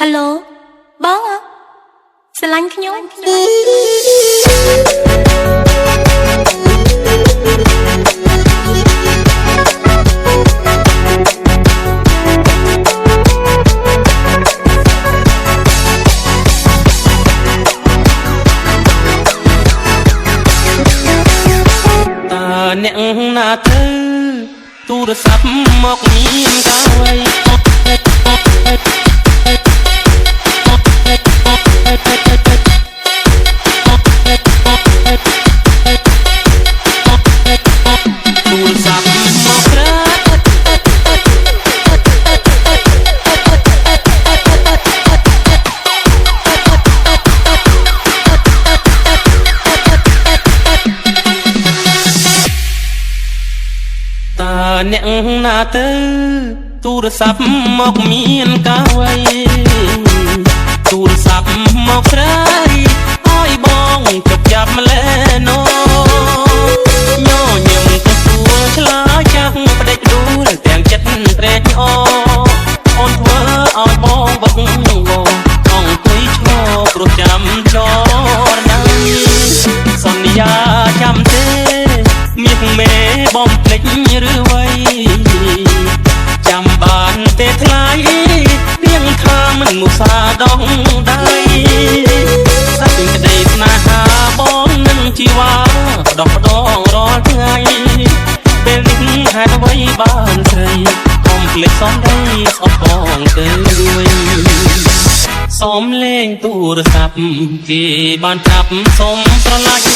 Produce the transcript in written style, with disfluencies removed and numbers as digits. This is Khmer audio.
Hello បងស្រឡាញ់ខ្ញុំអ្នកណាទៅទូរស័ព្ទមកមានកាយទូរស័ព្ទមកក្រាអ្នកណាទៅទូរស័ព្ទមកមានកាយទូរស័ព្ទមកស្រីឲ្យបងជប់ចាប់ម្លេណូញញឹមទៅសួរឆ្លើយចាស់ផ្ដេចដួលទាំងចិត្តត្រេកអរអូនធ្វើឲ្យបងបឹកងអង្គុយឈរព្រោះចាំចរណៃសន្យាចាំទេមាសមេបំភ្លេចឬវ័យចាំបានទេថ្លៃរៀងថាមិនមុសាដងដៃសាច់ក្តីស្នេហាបងនឹងជីវ៉ាដកដងរាល់ថ្ងៃពេលនេះហេតុអ្វីបានស្រីកុំភ្លេចសំដីស្អប់បងទៅវិញសូមលេងទូរស័ព្ទគេបានចាប់សូមស្រឡាញ់